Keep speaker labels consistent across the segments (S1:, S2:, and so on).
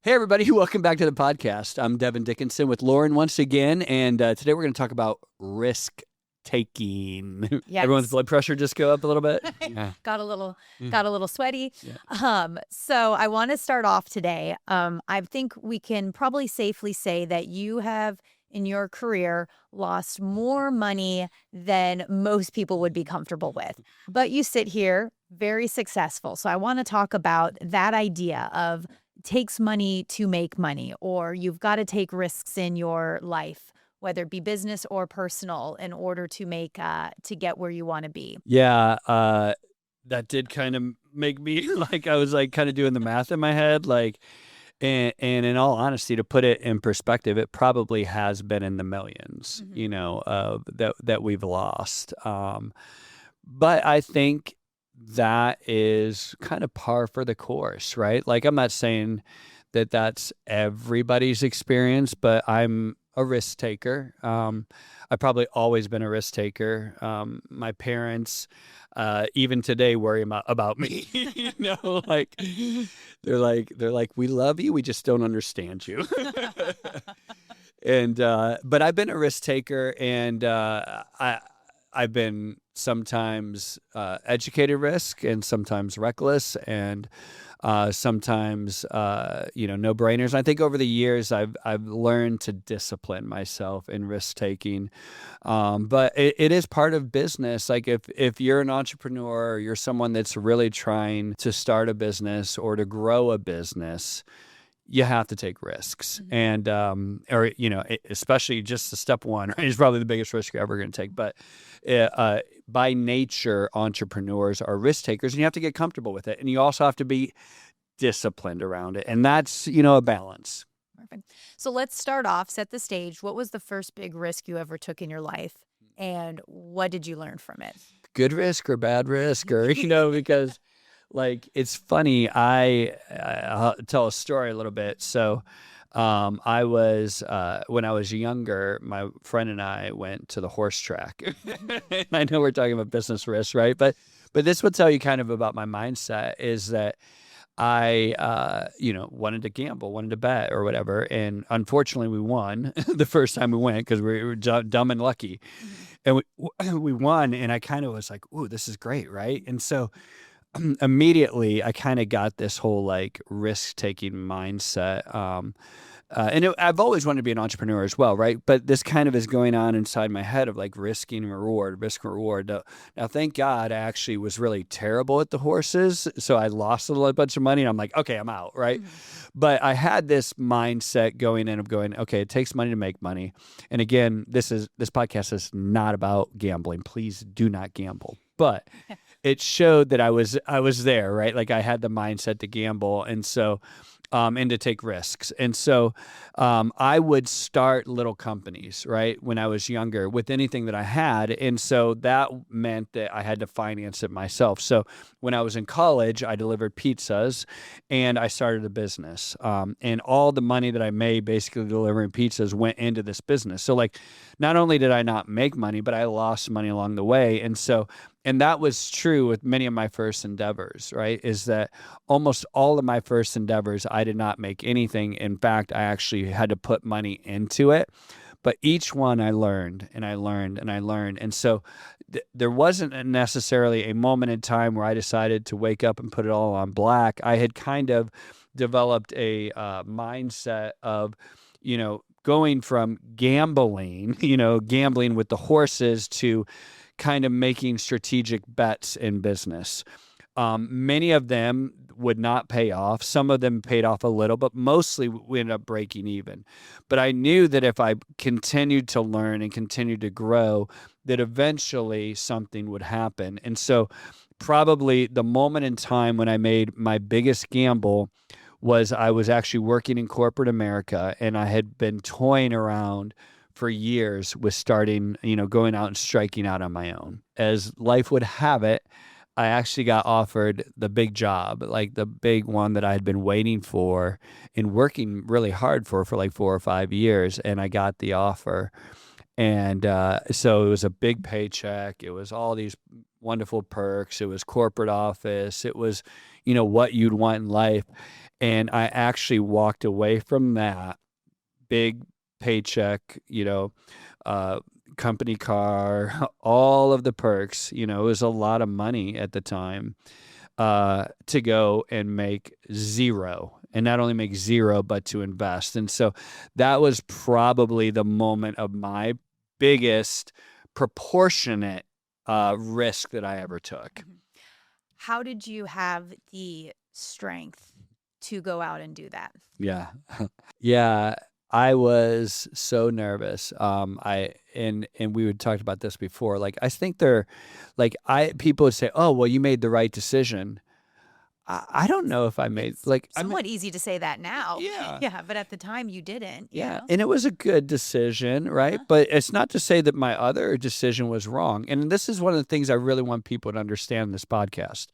S1: Hey, everybody. Welcome back to the podcast. I'm Devin Dickinson with Lauren once again, and today we're going to talk about risk-taking.
S2: Yes.
S1: Everyone's blood pressure just go up a little bit?
S2: Yeah. Got a little sweaty.
S1: Yeah.
S2: So I want to start off today. I think we can probably safely say that you have, in your career, lost more money than most people would be comfortable with. But you sit here very successful. So I want to talk about that idea of takes money to make money, or you've got to take risks in your life, whether it be business or personal, in order to make to get where you want to be.
S1: Yeah, that did kind of make me I was kind of doing the math in my head, and in all honesty, to put it in perspective, it probably has been in the millions, that we've lost. But I think that is kind of par for the course, right? I'm not saying that that's everybody's experience, but I'm a risk taker. I've probably always been a risk taker. My parents, even today, worry about me. They're like, we love you, we just don't understand you. And but I've been a risk taker, and I've been sometimes educated risk, and sometimes reckless, and sometimes no brainers. And I think over the years I've learned to discipline myself in risk taking, but it is part of business. If you're an entrepreneur, or you're someone that's really trying to start a business or to grow a business, you have to take risks. And especially just the step one, right, is probably the biggest risk you're ever going to take. But by nature, entrepreneurs are risk takers, and you have to get comfortable with it, and you also have to be disciplined around it, and that's a balance.
S2: Perfect. So let's start off, set the stage. What was the first big risk you ever took in your life, and what did you learn from it?
S1: Good risk or bad risk, or because it's funny. I'll tell a story a little bit. So I was when I was younger, my friend and I went to the horse track. And I know we're talking about business risks, right? But this would tell you kind of about my mindset, is that I wanted to gamble, wanted to bet or whatever, and unfortunately we won the first time we went, because we were dumb and lucky, and we won, and I kind of was like, "Ooh, this is great," right? And so immediately I kind of got this whole risk-taking mindset. I've always wanted to be an entrepreneur as well, right? But this kind of is going on inside my head of risking reward, risk and reward. Now, thank God I actually was really terrible at the horses, so I lost a bunch of money, and I'm like, okay, I'm out, right? But I had this mindset going in of going, okay, it takes money to make money. And again, this podcast is not about gambling. Please do not gamble. But it showed that I was there, right? I had the mindset to gamble, and so and to take risks. And so I would start little companies, right, when I was younger with anything that I had. And so that meant that I had to finance it myself. So when I was in college, I delivered pizzas, and I started a business. And all the money that I made basically delivering pizzas went into this business. So not only did I not make money, but I lost money along the way. And that was true with many of my first endeavors, right? Is that almost all of my first endeavors, I did not make anything. In fact, I actually had to put money into it. But each one I learned, and I learned, and I learned. And so there wasn't necessarily a moment in time where I decided to wake up and put it all on black. I had kind of developed a mindset of, going from gambling with the horses, to kind of making strategic bets in business. Many of them would not pay off. Some of them paid off a little, but mostly we ended up breaking even. But I knew that if I continued to learn and continued to grow, that eventually something would happen. And so probably the moment in time when I made my biggest gamble was I was actually working in corporate America, and I had been toying around for years with starting, going out and striking out on my own. As life would have it, I actually got offered the big job, the big one that I had been waiting for and working really hard for 4 or 5 years. And I got the offer. And so it was a big paycheck. It was all these wonderful perks. It was corporate office. It was, what you'd want in life. And I actually walked away from that big paycheck, company car, all of the perks, it was a lot of money at the time, to go and make zero. And not only make zero, but to invest. And so that was probably the moment of my biggest proportionate risk that I ever took.
S2: How did you have the strength to go out and do that?
S1: Yeah. Yeah. I was so nervous. And we would talked about this before. Like, I think people would say, "Oh, well, you made the right decision." I don't know if I made
S2: somewhat easy to say that now.
S1: Yeah.
S2: Yeah. But at the time you didn't.
S1: Yeah. And it was a good decision, right? But it's not to say that my other decision was wrong. And this is one of the things I really want people to understand in this podcast.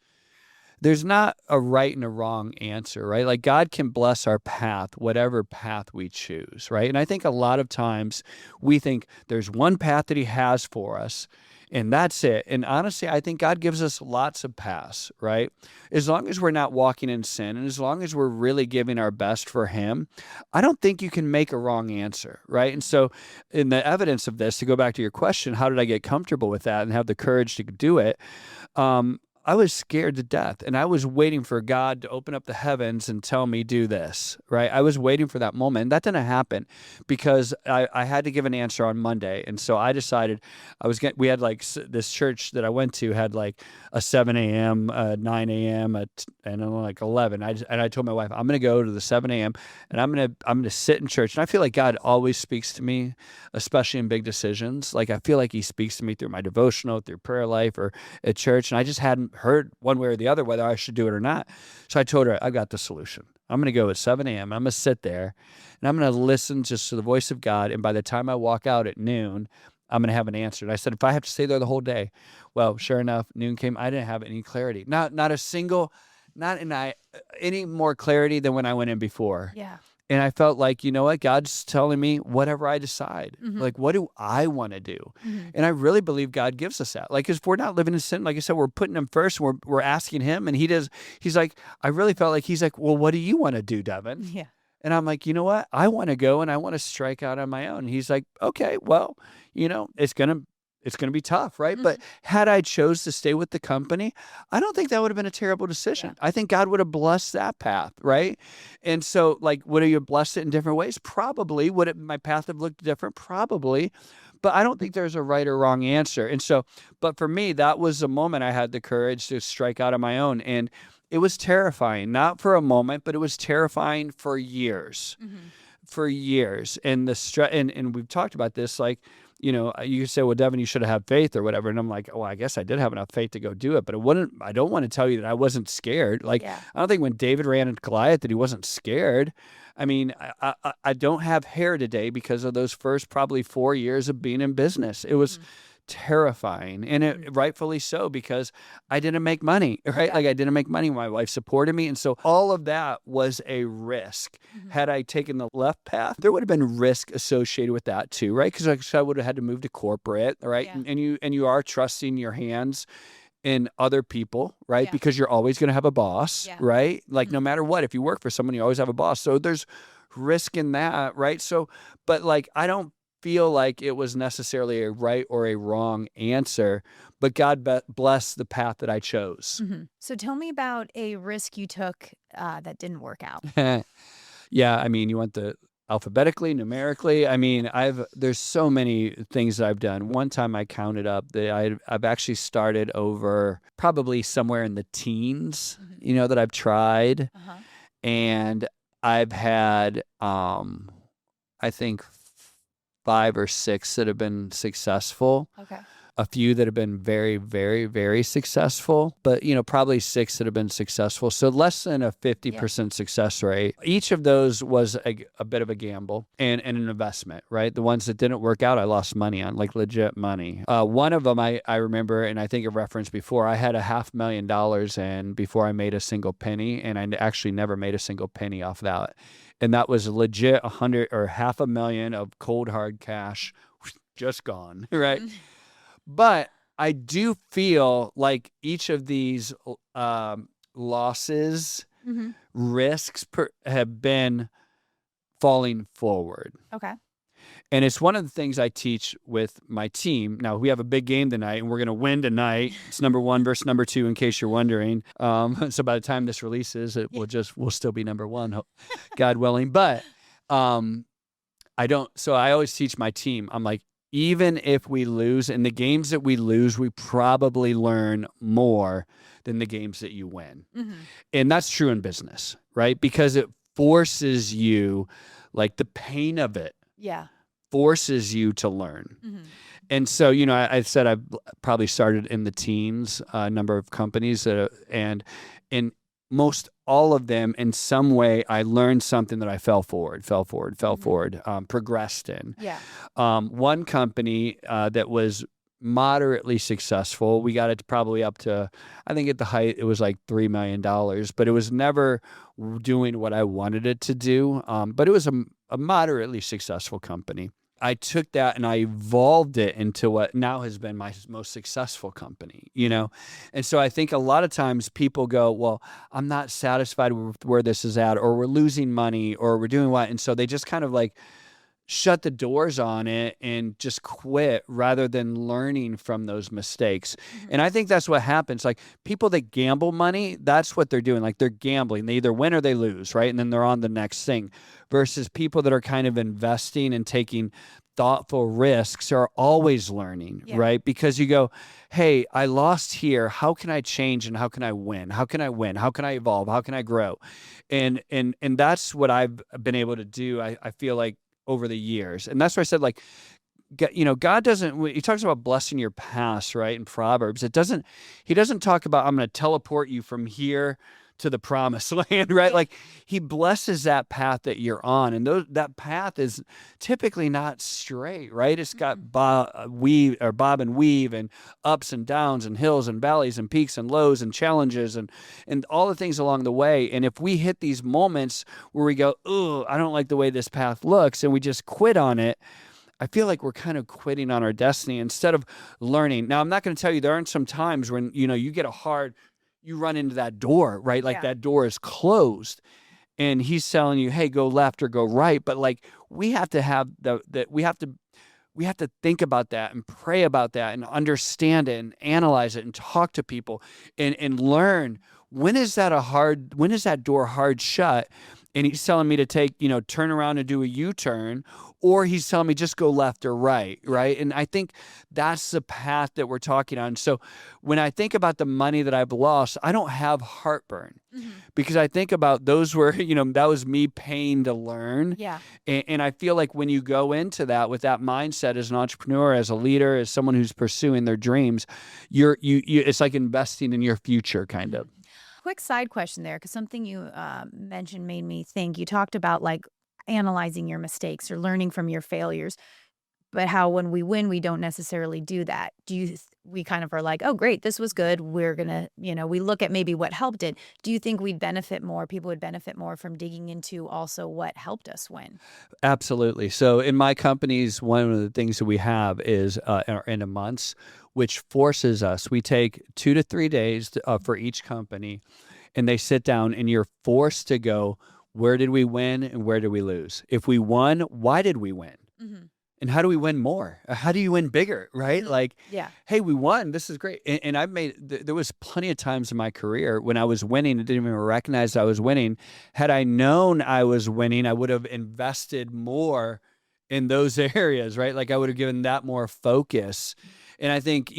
S1: There's not a right and a wrong answer, right? Like, God can bless our path, whatever path we choose, right? And I think a lot of times we think there's one path that he has for us and that's it. And honestly, I think God gives us lots of paths, right? As long as we're not walking in sin and as long as we're really giving our best for him, I don't think you can make a wrong answer, right? And so in the evidence of this, to go back to your question, how did I get comfortable with that and have the courage to do it? I was scared to death and I was waiting for God to open up the heavens and tell me do this, right? I was waiting for that moment. And that didn't happen because I had to give an answer on Monday. And so I decided we had this church that I went to had like a 7 a.m., 9 a.m., and then like 11. And I told my wife, I'm going to go to the 7 a.m. and I'm going to sit in church. And I feel like God always speaks to me, especially in big decisions. Like, I feel like he speaks to me through my devotional, through prayer life or at church. And I just hadn't heard one way or the other whether I should do it or not. So I told her, I got the solution. I'm going to go at 7 a.m. I'm going to sit there and I'm going to listen just to the voice of God. And by the time I walk out at noon, I'm going to have an answer. And I said, if I have to stay there the whole day, well, sure enough, noon came. I didn't have any clarity. Not any more clarity than when I went in before.
S2: Yeah.
S1: And I felt like, you know what? God's telling me whatever I decide.
S2: Mm-hmm.
S1: Like, what do I want to do?
S2: Mm-hmm.
S1: And I really believe God gives us that. Like, if we're not living in sin, like I said, we're putting him first. We're asking him. And he's like, I really felt like he's like, well, what do you want to do, Devin?
S2: Yeah.
S1: And I'm like, you know what? I want to go and I want to strike out on my own. And he's like, okay, well, it's going to be tough, right? Mm-hmm. But had I chose to stay with the company, I don't think that would have been a terrible decision. Yeah. I think God would have blessed that path, right? And so, like, would he have blessed it in different ways? Probably. Would my path have looked different? Probably. But I don't think there's a right or wrong answer. And so, but for me, that was the moment I had the courage to strike out on my own. And it was terrifying, not for a moment, but it was terrifying for years. Mm-hmm. For years. And and we've talked about this, like, you say, well, Devin, you should have had faith or whatever. And I'm like, well, I guess I did have enough faith to go do it, but I don't want to tell you that I wasn't scared. Like, yeah. I don't think when David ran into Goliath that he wasn't scared. I mean, I don't have hair today because of those first probably 4 years of being in business. It was terrifying, and it rightfully so, because I didn't make money, right? Yeah. Like, I didn't make money. My wife supported me. And so all of that was a risk. Mm-hmm. Had I taken the left path, there would have been risk associated with that too, right? Because I would have had to move to corporate, right? Yeah. And you are trusting your hands in other people, right? Yeah. Because you're always going to have a boss, right? Like, no matter what, if you work for someone, you always have a boss. So there's risk in that, right? So, but like, I don't feel like it was necessarily a right or a wrong answer, but God bless the path that I chose.
S2: Mm-hmm. So tell me about a risk you took that didn't work out.
S1: Yeah, I mean, you want the alphabetically, numerically. I mean, there's so many things that I've done. One time I counted up that I've actually started over probably somewhere in the teens, mm-hmm. That I've tried. Uh-huh. And I've had, I think 5 or 6 that have been successful. Okay. A few that have been very, very, very successful, but probably 6 that have been successful. So less than a 50% success rate. Each of those was a bit of a gamble and an investment, right? The ones that didn't work out, I lost money on, like legit money. One of them I remember, and I think I referenced before, I had $500,000 in before I made a single penny, and I actually never made a single penny off that. And that was legit $500,000 of cold hard cash, just gone, right? But I do feel like each of these losses risks have been falling forward.
S2: Okay.
S1: And it's one of the things I teach with my team. Now, we have a big game tonight, and we're going to win tonight. It's number 1 versus number 2, in case you're wondering. So by the time this releases, we'll still be number 1, God willing. But so I always teach my team, I'm like, even if we lose, in the games that we lose, we probably learn more than the games that you win. And that's true in business, right? Because it forces you, like the pain of it, forces you to learn. And so, I said I've probably started in the teens, a number of companies and in most all of them, in some way, I learned something that I fell forward, progressed in. One company that was moderately successful, we got it probably up to, I think at the height, it was like $3 million, but it was never doing what I wanted it to do. But it was a moderately successful company. I took that and I evolved it into what now has been my most successful company, And so I think a lot of times people go, well, I'm not satisfied with where this is at, or we're losing money, or we're doing what? And so they just kind of like shut the doors on it and just quit rather than learning from those mistakes. And I think that's what happens. Like people that gamble money, that's what they're doing. Like they're gambling. They either win or they lose, right? And then they're on the next thing. Versus people that are kind of investing and taking thoughtful risks are always learning, right? Because you go, hey, I lost here. How can I change and how can I win? How can I win? How can I evolve? How can I grow? And that's what I've been able to do, I feel like, over the years. And that's why I said, like, God doesn't, he talks about blessing your past, right? In Proverbs, he doesn't talk about, I'm going to teleport you from here to the promised land, right? Like he blesses that path that you're on. And that path is typically not straight, right? It's got bob and weave and ups and downs and hills and valleys and peaks and lows and challenges and all the things along the way. And if we hit these moments where we go, oh, I don't like the way this path looks, and we just quit on it, I feel like we're kind of quitting on our destiny instead of learning. Now, I'm not going to tell you, there aren't some times when, you get you run into that door, right? Like that door is closed and he's telling you, hey, go left or go right. But like, we have to have we have to think about that and pray about that and understand it and analyze it and talk to people and learn, when is that door hard shut? And he's telling me to turn around and do a U-turn, or he's telling me just go left or right? And I think that's the path that we're talking on. So when I think about the money that I've lost, I don't have heartburn because I think about those were, that was me paying to learn. And I feel like when you go into that with that mindset as an entrepreneur, as a leader, as someone who's pursuing their dreams, it's like investing in your future, kind of.
S2: Quick side question there, because something you mentioned made me think. You talked about like analyzing your mistakes or learning from your failures, but how when we win, we don't necessarily do that. We kind of are like, oh, great, this was good. We're going to, we look at maybe what helped it. Do you think people would benefit more from digging into also what helped us win?
S1: Absolutely. So in my companies, one of the things that we have is our end of months, which forces us. We take 2 to 3 days for each company, and they sit down, and you're forced to go, where did we win and where did we lose? If we won, why did we win? And how do we win more? How do you win bigger, right? Like, hey, we won. This is great. And there was plenty of times in my career when I was winning and didn't even recognize I was winning. Had I known I was winning, I would have invested more in those areas, right? Like I would have given that more focus. And I think,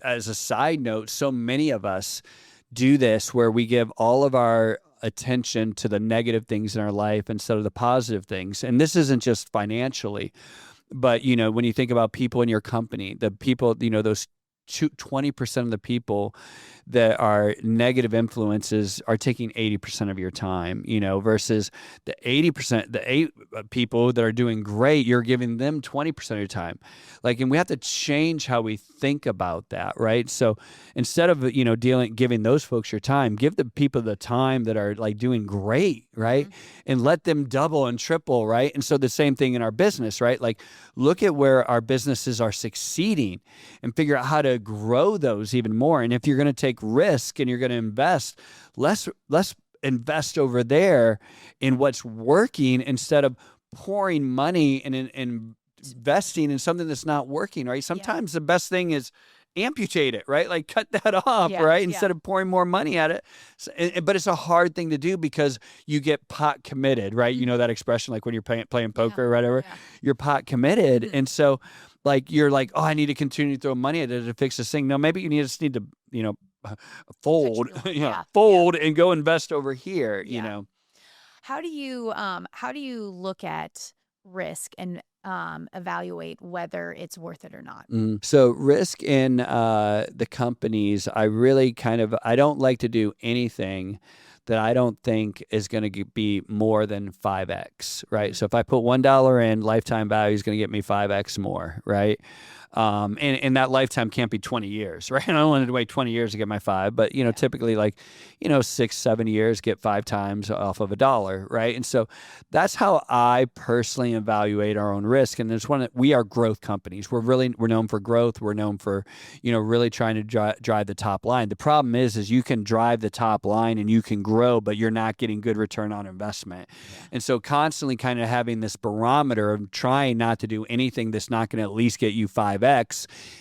S1: as a side note, so many of us do this where we give all of our attention to the negative things in our life instead of the positive things. And this isn't just financially, but, when you think about people in your company, the people, those 20% of the people that are negative influences are taking 80% of your time, versus the 80%, the 8 people that are doing great, you're giving them 20% of your time. And we have to change how we think about that, right? So instead of, giving those folks your time, give the people the time that are doing great, right? And let them double and triple, right? And so the same thing in our business, right? Look at where our businesses are succeeding and figure out how to grow those even more. And if you're going to take risk and you're going to invest, less invest over there in what's working instead of pouring money and investing in something that's not working, right? Sometimes the best thing is amputate it, right? Like cut that off, right? Instead of pouring more money at it. But it's a hard thing to do because you get pot committed, right? You know that expression, like when you're playing poker or whatever, you're pot committed. And so like, you're like, oh, I need to continue to throw money at it to fix this thing. No, maybe you just need to, fold, fold and go invest over here, you know?
S2: How do you look at risk and evaluate whether it's worth it or not?
S1: So risk in the companies, I really I don't like to do anything that I don't think is going to be more than 5x, right? So if I put $1 in, lifetime value is going to get me 5x more, right? And that lifetime can't be 20 years, right? I don't want to wait 20 years to get my 5, but typically 6-7 years get 5 times off of $1, right? And so that's how I personally evaluate our own risk. And there's we are growth companies. We're known for growth. We're known for, really trying to drive the top line. The problem is you can drive the top line and you can grow, but you're not getting good return on investment. And so constantly kind of having this barometer of trying not to do anything that's not going to at least get you 5x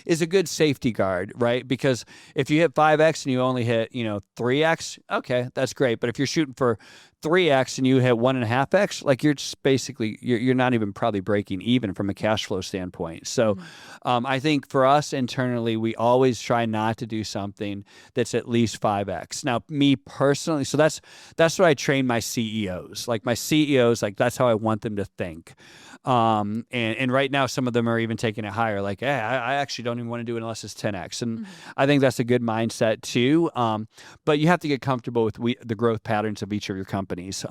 S1: is a good safety guard, right? Because if you hit 5x and you only hit, 3x, okay, that's great. But if you're shooting for 3x and you hit 1.5x, like you're just basically, you're not even probably breaking even from a cash flow standpoint. So I think for us internally, we always try not to do something that's at least 5x. Now, me personally, so that's what I train my CEOs. Like my CEOs, like that's how I want them to think. And right now, some of them are even taking it higher. Like, hey, I actually don't even want to do it unless it's 10x. And I think that's a good mindset too. But you have to get comfortable with the growth patterns of each of your companies.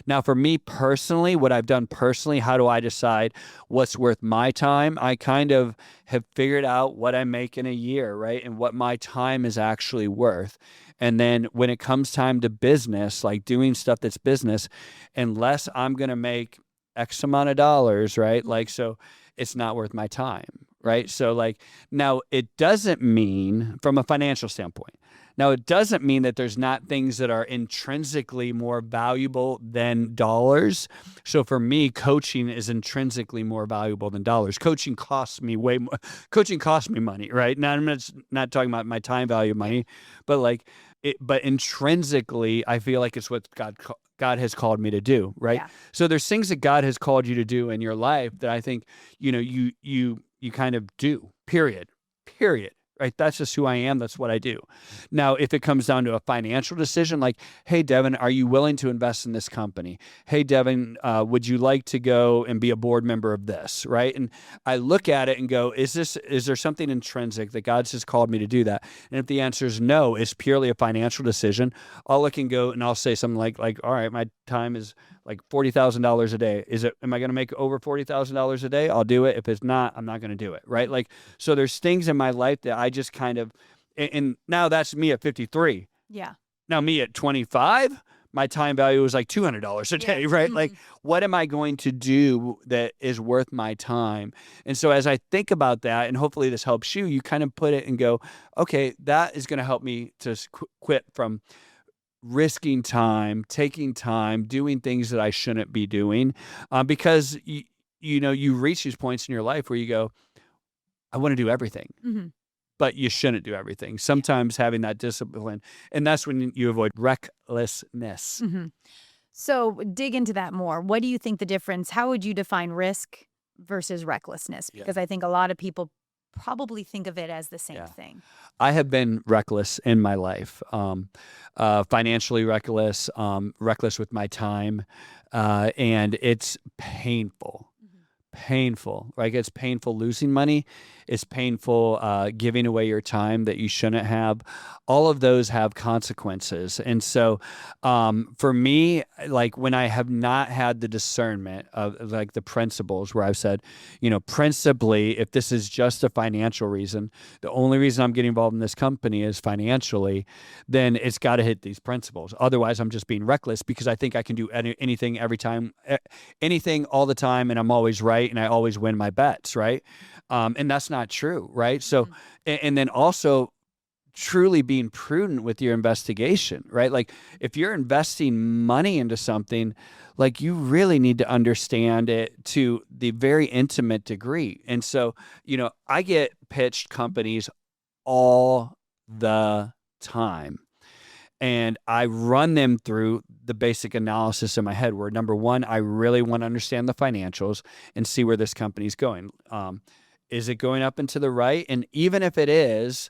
S1: Now, for me personally, what I've done personally, how do I decide what's worth my time? I kind of have figured out what I make in a year, right? And what my time is actually worth. And then when it comes time to business, like doing stuff that's business, unless I'm going to make X amount of dollars, right? Like, so it's not worth my time, right? So like, now it doesn't mean from a financial standpoint, now it doesn't mean that there's not things that are intrinsically more valuable than dollars. So for me, coaching is intrinsically more valuable than dollars. Coaching costs me way more. Coaching costs me money, right? Now I'm not talking about my time value of money, but like, but intrinsically, I feel like it's what God has called me to do, right? So there's things that God has called you to do in your life that I think, you kind of do, period, right? That's just who I am. That's what I do. Now, if it comes down to a financial decision, like, hey, Devin, are you willing to invest in this company? Hey, Devin, would you like to go and be a board member of this, right? And I look at it and go, is there something intrinsic that God's just called me to do that? And if the answer is no, it's purely a financial decision, I'll look and go and I'll say something like, all right, my time is like $40,000 a day. Am I going to make over $40,000 a day? I'll do it. If it's not, I'm not going to do it. Right. Like, so there's things in my life that I just kind of, and now that's me at 53.
S2: Yeah.
S1: Now me at 25, my time value is like $200 a day. Right. Like, what am I going to do that is worth my time? And so as I think about that, and hopefully this helps you, you kind of put it and go, okay, that is going to help me to quit from risking time, taking time, doing things that I shouldn't be doing, because you reach these points in your life where you go, I want to do everything, but you shouldn't do everything. Sometimes having that discipline, and that's when you avoid recklessness.
S2: So dig into that more. What do you think the difference? How would you define risk versus recklessness? Because I think a lot of people probably think of it as the same thing.
S1: I have been reckless in my life, financially reckless, reckless with my time, and it's painful. Painful, right? It's painful losing money. It's painful giving away your time that you shouldn't have. All of those have consequences. And so for me, like when I have not had the discernment of like the principles where I've said, principally, if this is just a financial reason, the only reason I'm getting involved in this company is financially, then it's got to hit these principles. Otherwise, I'm just being reckless because I think I can do anything every time, anything all the time, and I'm always right, and I always win my bets, right? And that's not true, right? So, and then also truly being prudent with your investigation, right? Like if you're investing money into something, like you really need to understand it to the very intimate degree. And so, I get pitched companies all the time. And I run them through the basic analysis in my head where, number one, I really want to understand the financials and see where this company's going. Is it going up and to the right? And even if it is,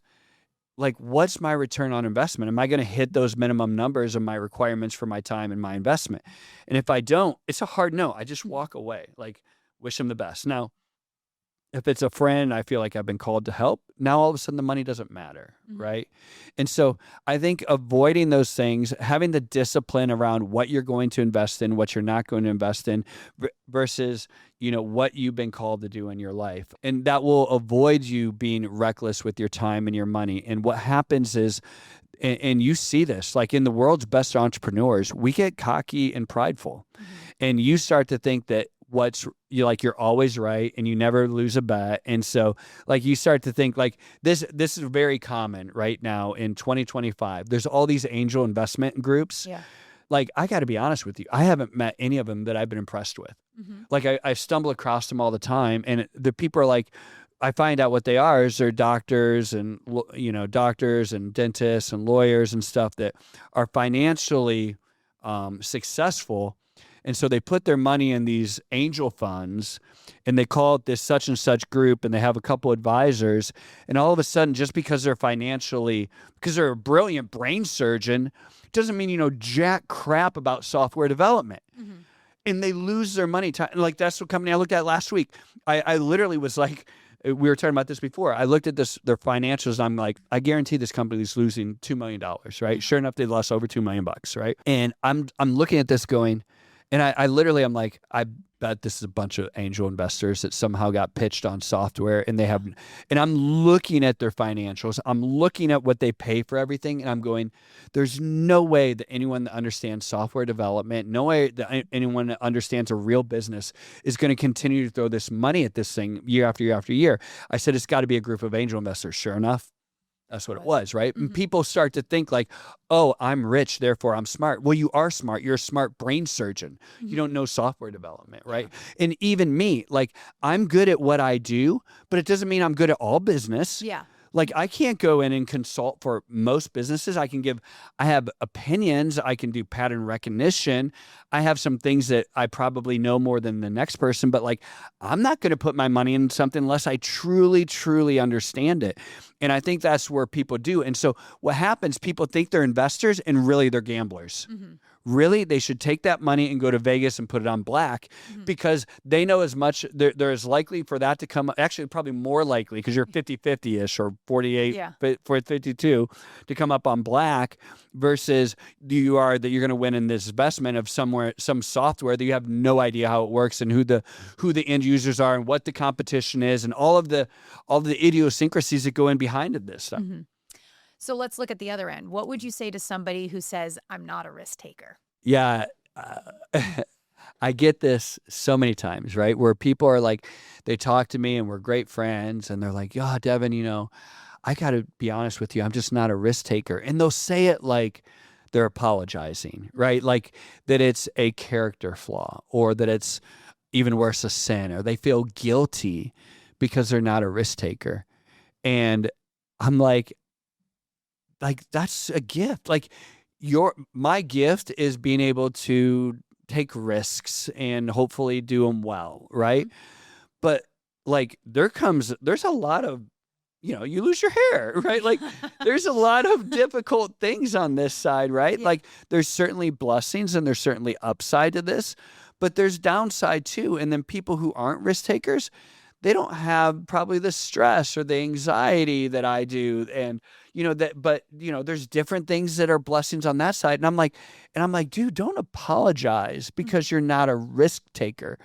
S1: like, what's my return on investment? Am I going to hit those minimum numbers of my requirements for my time and my investment? And if I don't, it's a hard no. I just walk away, like, wish them the best. Now, if it's a friend, I feel like I've been called to help. Now, all of a sudden, the money doesn't matter, right? And so I think avoiding those things, having the discipline around what you're going to invest in, what you're not going to invest in, versus, what you've been called to do in your life. And that will avoid you being reckless with your time and your money. And what happens is, and you see this, like in the world's best entrepreneurs, we get cocky and prideful. And you start to think that you're always right and you never lose a bet. And so like you start to think like this is very common right now in 2025. There's all these angel investment groups.
S2: Yeah.
S1: Like, I got to be honest with you. I haven't met any of them that I've been impressed with. Like I stumble across them all the time. And the people are like, I find out what they are is they're doctors and dentists and lawyers and stuff that are financially successful. And so they put their money in these angel funds and they call it this such and such group and they have a couple advisors. And all of a sudden, just because they're because they're a brilliant brain surgeon, doesn't mean jack crap about software development. And they lose their money. Like that's the company I looked at last week. I literally was like, we were talking about this before. I looked at their financials and I'm like, I guarantee this company is losing $2 million, right? Sure enough, they lost over $2 million, right? And I'm looking at this going, and I literally, I'm like, I bet this is a bunch of angel investors that somehow got pitched on software and and I'm looking at their financials. I'm looking at what they pay for everything. And I'm going, there's no way that anyone that understands software development, no way that anyone that understands a real business is going to continue to throw this money at this thing year after year after year. I said, it's got to be a group of angel investors. Sure enough, that's what it was, right? And people start to think like, oh, I'm rich, therefore I'm smart. Well, you are smart. You're a smart brain surgeon. You don't know software development, right? And even me, like I'm good at what I do, but it doesn't mean I'm good at all business.
S2: Yeah.
S1: Like I can't go in and consult for most businesses. I have opinions. I can do pattern recognition. I have some things that I probably know more than the next person, but like, I'm not going to put my money in something unless I truly, truly understand it. And I think that's where people do. And so what happens, people think they're investors and really they're gamblers. Really, they should take that money and go to Vegas and put it on black because they know as much, they're as likely for that to come, actually probably more likely because you're 50-50-ish or 48, 52 to come up on black versus you're going to win in this investment of some software that you have no idea how it works and who the end users are and what the competition is and all of the idiosyncrasies that go in behind this stuff.
S2: So let's look at the other end. What would you say to somebody who says, I'm not a risk taker?
S1: Yeah. I get this so many times, right? Where people are like, they talk to me and we're great friends and they're like, oh, Devin, I got to be honest with you. I'm just not a risk taker. And they'll say it like they're apologizing, right? Like that it's a character flaw or that it's even worse, a sin, or they feel guilty because they're not a risk taker. And I'm like that's a gift. Like my gift is being able to take risks and hopefully do them well, right? But like there's a lot of you lose your hair, right? Like there's a lot of difficult things on this side, right? Like there's certainly blessings and there's certainly upside to this, but there's downside too. And then people who aren't risk takers, they don't have probably the stress or the anxiety that I do. And, there's different things that are blessings on that side. And I'm like, dude, don't apologize because you're not a risk taker.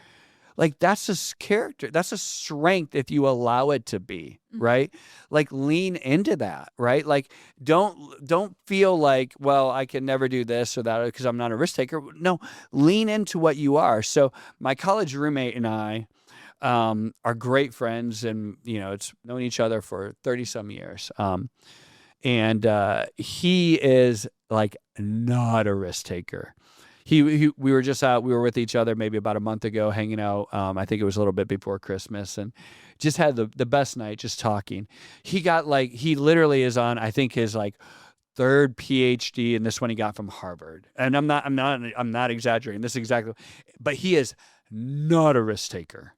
S1: Like that's a character, that's a strength if you allow it to be, right? Like lean into that, right? Like don't feel like, well, I can never do this or that because I'm not a risk taker. No, lean into what you are. So my college roommate and I, are great friends and, it's known each other for 30 some years. And he is like not a risk taker. We were just out, we were with each other maybe about a month ago hanging out. I think it was a little bit before Christmas, and just had the best night just talking. He literally is on, I think, his like third PhD, and this one he got from Harvard. And I'm not exaggerating. This is exactly, but he is not a risk taker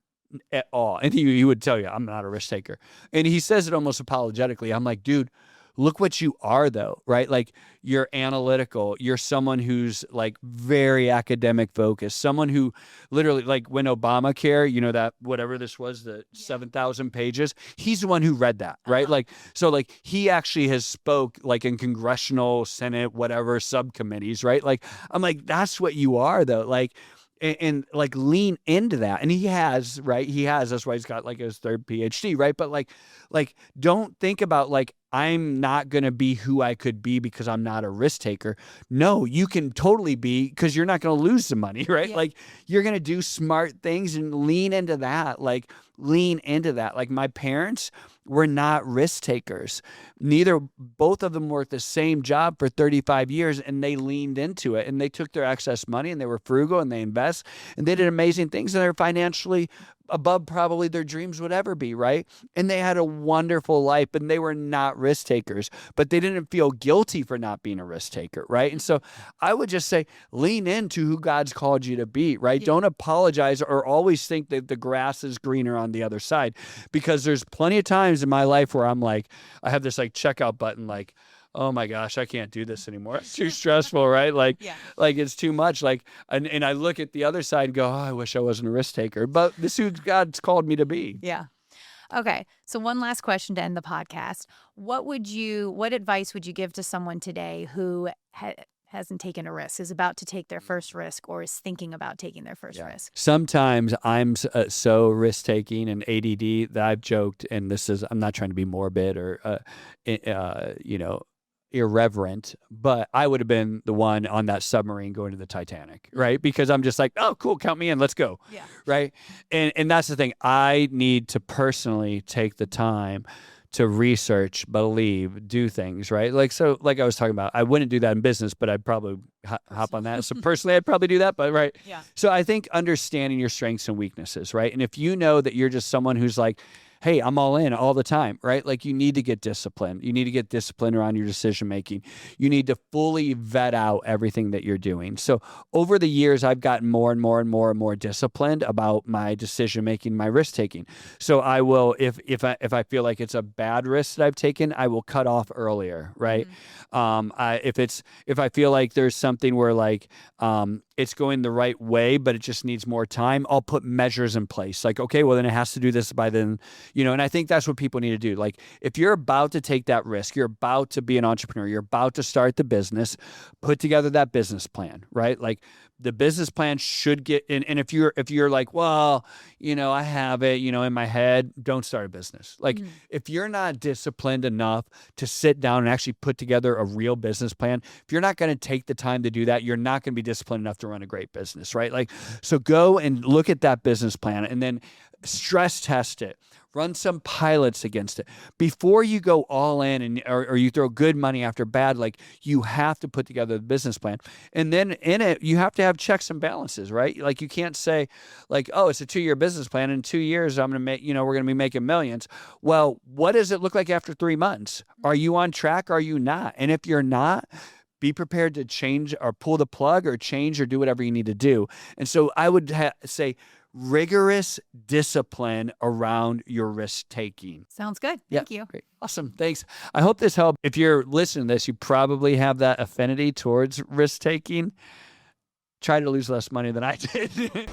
S1: at all. And he would tell you, I'm not a risk taker. And he says it almost apologetically. I'm like, dude, look what you are though, right? Like you're analytical. You're someone who's like very academic focused, someone who literally, like when Obamacare, you know, that whatever this was, the 7,000 pages, he's the one who read that, right? Like, so like he actually has spoke like in congressional, Senate, whatever subcommittees, right? Like, I'm like, that's what you are though. Like, and like lean into that. And he has, right? That's why he's got like his third PhD, right? But like don't think about like, I'm not going to be who I could be because I'm not a risk taker. No, you can totally be, because you're not going to lose the money, right? Yeah. Like you're going to do smart things and lean into that. Like my parents were not risk takers. Both of them worked the same job for 35 years and they leaned into it and they took their excess money and they were frugal and they invest and they did amazing things and they're financially above probably their dreams would ever be, right? And they had a wonderful life and they were not risk takers, but they didn't feel guilty for not being a risk taker, right? And so I would just say, lean into who God's called you to be, right? Yeah. Don't apologize or always think that the grass is greener on the other side, because there's plenty of times in my life where I'm like, I have this like checkout button, like, oh my gosh, I can't do this anymore. It's too stressful, right? Like, like it's too much. Like, and I look at the other side and go, oh, I wish I wasn't a risk taker, but this is who God's called me to be.
S2: Yeah. Okay. So one last question to end the podcast. What advice would you give to someone today who hasn't taken a risk, is about to take their first risk, or is thinking about taking their first risk?
S1: Sometimes I'm so risk-taking and ADD that I've joked, and I'm not trying to be morbid or, irreverent, but I would have been the one on that submarine going to the Titanic, right? Because I'm just like, oh, cool, count me in, let's go. Yeah. Right? And that's the thing. I need to personally take the time to research, believe, do things, right? Like I was talking about, I wouldn't do that in business, but I'd probably hop on that. So personally, I'd probably do that, but right. Yeah. So I think understanding your strengths and weaknesses, right? And if you know that you're just someone who's like, hey, I'm all in all the time, right? Like you need to get disciplined. You need to get disciplined around your decision making. You need to fully vet out everything that you're doing. So over the years, I've gotten more and more and more and more disciplined about my decision making, my risk taking. So I will, if I feel like it's a bad risk that I've taken, I will cut off earlier, right? Mm-hmm. If I feel like there's something where like it's going the right way, but it just needs more time, I'll put measures in place. Like, okay, well then it has to do this by then. And I think that's what people need to do. Like if you're about to take that risk, you're about to be an entrepreneur, you're about to start the business, put together that business plan, right? Like the business plan should get in. And if you're like, well, I have it, in my head, don't start a business. Like if you're not disciplined enough to sit down and actually put together a real business plan, if you're not going to take the time to do that, you're not going to be disciplined enough to run a great business, right? Like, so go and look at that business plan and then stress test it. Run some pilots against it before you go all in or you throw good money after bad. Like you have to put together the business plan, and then in it you have to have checks and balances, right? Like you can't say like, oh, it's a 2-year business plan. In 2 years, I'm going to make, we're going to be making millions. Well, what does it look like after 3 months? Are you on track? Are you not? And if you're not, be prepared to change or pull the plug or change or do whatever you need to do. And so I would say rigorous discipline around your risk taking.
S2: Sounds good. Thank you.
S1: Great. Awesome. Thanks. I hope this helped. If you're listening to this, you probably have that affinity towards risk taking. Try to lose less money than I did.